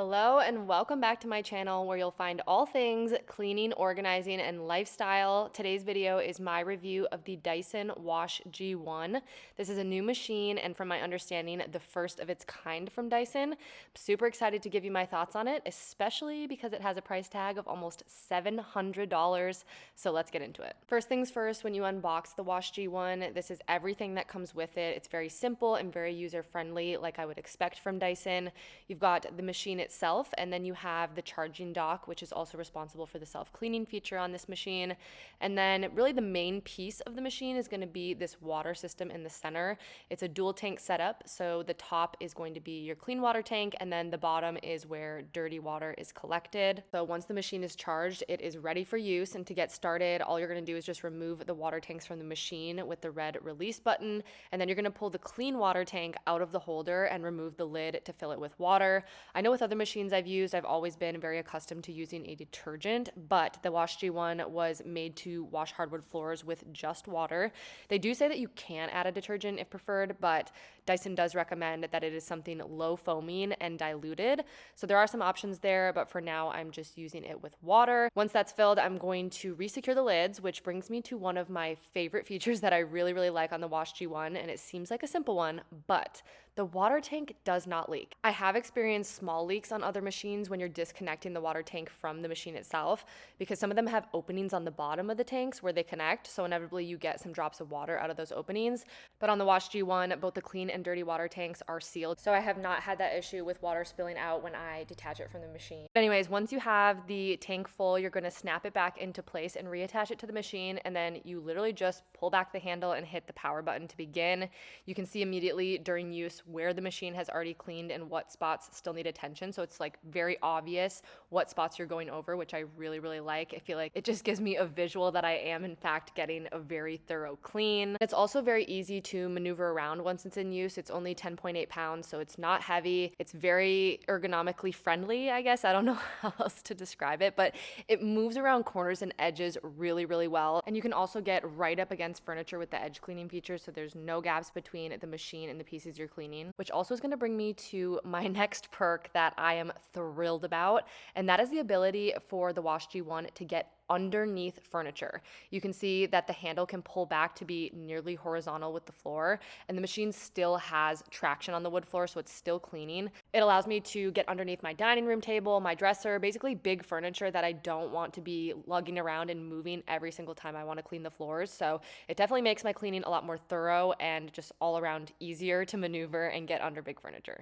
Hello and welcome back to my channel where you'll find all things cleaning, organizing, and lifestyle. Today's video is my review of the Dyson Wash G1. This is a new machine and from my understanding, the first of its kind from Dyson. I'm super excited to give you my thoughts on it, especially because it has a price tag of almost $700. So let's get into it. First things first, when you unbox the Wash G1, this is everything that comes with it. It's very simple and very user-friendly like I would expect from Dyson. You've got the machine itself, and then you have the charging dock, which is also responsible for the self-cleaning feature on this machine. And then really the main piece of the machine is going to be this water system in the center. It's a dual tank setup, so the top is going to be your clean water tank, and then the bottom is where dirty water is collected. So once the machine is charged, it is ready for use, and to get started, all you're going to do is just remove the water tanks from the machine with the red release button, and then you're going to pull the clean water tank out of the holder and remove the lid to fill it with water. I know with other machines I've used, I've always been very accustomed to using a detergent, but the Wash G1 was made to wash hardwood floors with just water. They do say that you can add a detergent if preferred, but Dyson does recommend that it is something low foaming and diluted. So there are some options there, but for now I'm just using it with water. Once that's filled, I'm going to resecure the lids, which brings me to one of my favorite features that I really like on the Wash G1, and it seems like a simple one, but the water tank does not leak. I have experienced small leaks on other machines when you're disconnecting the water tank from the machine itself, because some of them have openings on the bottom of the tanks where they connect, so inevitably you get some drops of water out of those openings. But on the Wash G1, both the clean and dirty water tanks are sealed, so I have not had that issue with water spilling out when I detach it from the machine. But anyways, once you have the tank full, you're going to snap it back into place and reattach it to the machine, and then you literally just pull back the handle and hit the power button to begin. You can see immediately during use where the machine has already cleaned and what spots still need attention. So it's like very obvious what spots you're going over, which I really like. I feel like it just gives me a visual that I am in fact getting a very thorough clean. It's also very easy to maneuver around once it's in use. It's only 10.8 pounds, so it's not heavy. It's very ergonomically friendly, I guess. I don't know how else to describe it, but it moves around corners and edges really well. And you can also get right up against furniture with the edge cleaning feature, so there's no gaps between the machine and the pieces you're cleaning, which also is going to bring me to my next perk that I am thrilled about, and that is the ability for the Wash G1 to get underneath furniture. You can see that the handle can pull back to be nearly horizontal with the floor, and the machine still has traction on the wood floor, so it's still cleaning. It allows me to get underneath my dining room table, my dresser, basically big furniture that I don't want to be lugging around and moving every single time I want to clean the floors. So it definitely makes my cleaning a lot more thorough and just all around easier to maneuver and get under big furniture.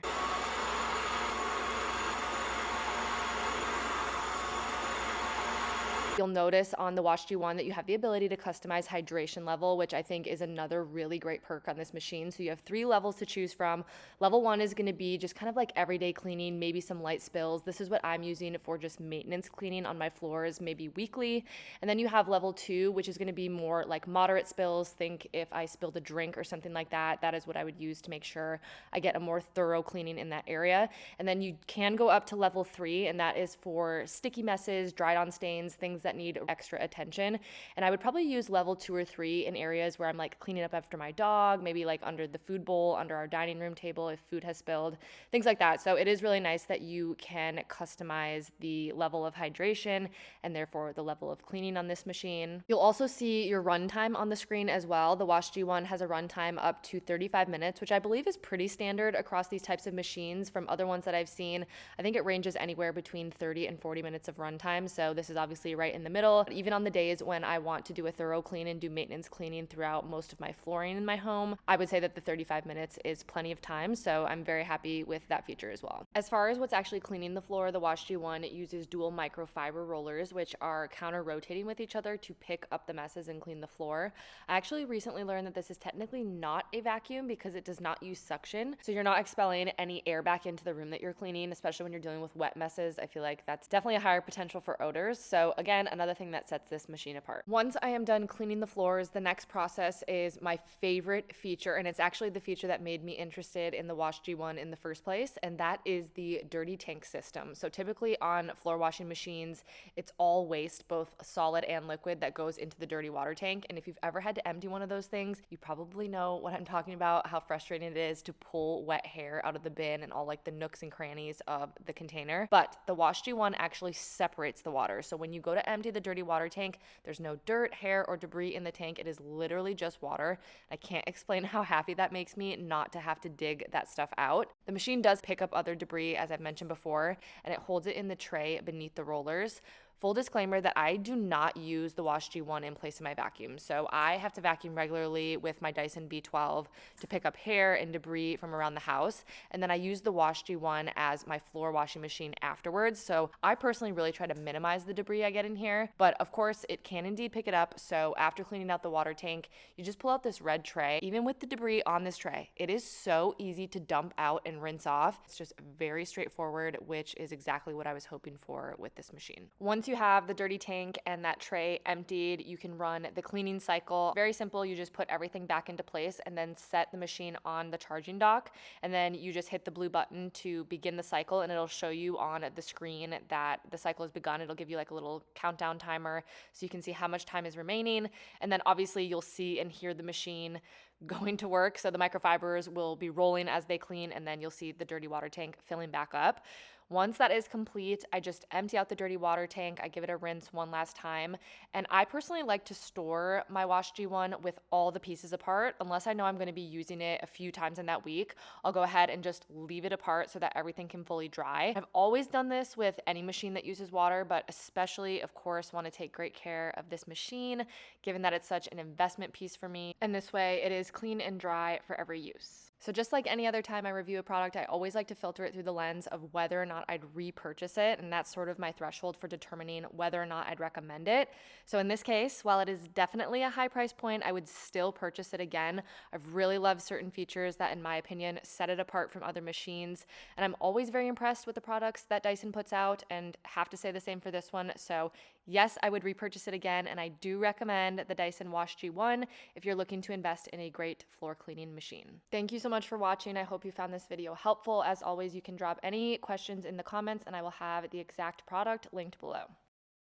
You'll notice on the Wash G1 that you have the ability to customize hydration level, which I think is another really great perk on this machine. So you have 3 levels to choose from. Level 1 is going to be just kind of like everyday cleaning, maybe some light spills. This is what I'm using for just maintenance cleaning on my floors, maybe weekly. And then you have level 2, which is going to be more like moderate spills. Think if I spilled a drink or something like that, that is what I would use to make sure I get a more thorough cleaning in that area. And then you can go up to level 3, and that is for sticky messes, dried on stains, things that need extra attention. And I would probably use level 2 or 3 in areas where I'm like cleaning up after my dog, maybe like under the food bowl, under our dining room table if food has spilled, things like that. So it is really nice that you can customize the level of hydration and therefore the level of cleaning on this machine. You'll also see your runtime on the screen as well. The Wash G1 has a runtime up to 35 minutes, which I believe is pretty standard across these types of machines. From other ones that I've seen, I think it ranges anywhere between 30 and 40 minutes of runtime. So this is obviously right in the middle. Even on the days when I want to do a thorough clean and do maintenance cleaning throughout most of my flooring in my home, I would say that the 35 minutes is plenty of time, so I'm very happy with that feature as well. As far as what's actually cleaning the floor, the Wash G1 uses dual microfiber rollers, which are counter-rotating with each other to pick up the messes and clean the floor. I actually recently learned that this is technically not a vacuum because it does not use suction, so you're not expelling any air back into the room that you're cleaning, especially when you're dealing with wet messes. I feel like that's definitely a higher potential for odors. So again, again, another thing that sets this machine apart. Once I am done cleaning the floors, the next process is my favorite feature, and it's actually the feature that made me interested in the Wash G1 in the first place, and that is the dirty tank system. So typically on floor washing machines, it's all waste, both solid and liquid, that goes into the dirty water tank. And if you've ever had to empty one of those things, you probably know what I'm talking about, how frustrating it is to pull wet hair out of the bin and all like the nooks and crannies of the container. But the Wash G1 actually separates the water. So when you go to empty the dirty water tank, there's no dirt, hair, or debris in the tank. It is literally just water. I can't explain how happy that makes me not to have to dig that stuff out. The machine does pick up other debris, as I've mentioned before, and it holds it in the tray beneath the rollers. Full disclaimer that I do not use the Wash G1 in place of my vacuum. So I have to vacuum regularly with my Dyson B12 to pick up hair and debris from around the house. And then I use the Wash G1 as my floor washing machine afterwards. So I personally really try to minimize the debris I get in here. But of course, it can indeed pick it up. So after cleaning out the water tank, you just pull out this red tray. Even with the debris on this tray, it is so easy to dump out and rinse off. It's just very straightforward, which is exactly what I was hoping for with this machine. Once you have the dirty tank and that tray emptied, you can run the cleaning cycle. Very simple. You just put everything back into place and then set the machine on the charging dock. And then you just hit the blue button to begin the cycle, and it'll show you on the screen that the cycle has begun. It'll give you like a little countdown timer so you can see how much time is remaining. And then obviously you'll see and hear the machine going to work. So the microfibers will be rolling as they clean, and then you'll see the dirty water tank filling back up. Once that is complete, I just empty out the dirty water tank. I give it a rinse one last time. And I personally like to store my Wash G1 with all the pieces apart. Unless I know I'm going to be using it a few times in that week, I'll go ahead and just leave it apart so that everything can fully dry. I've always done this with any machine that uses water, but especially, of course, want to take great care of this machine, given that it's such an investment piece for me. And this way, it is clean and dry for every use. So just like any other time I review a product, I always like to filter it through the lens of whether or not I'd repurchase it, and that's sort of my threshold for determining whether or not I'd recommend it. So in this case, while it is definitely a high price point, I would still purchase it again. I've really loved certain features that, in my opinion, set it apart from other machines, and I'm always very impressed with the products that Dyson puts out, and have to say the same for this one. So yes, I would repurchase it again, and I do recommend the Dyson Wash G1 if you're looking to invest in a great floor cleaning machine. Thank you so much for watching. I hope you found this video helpful. As always, you can drop any questions in the comments, and I will have the exact product linked below.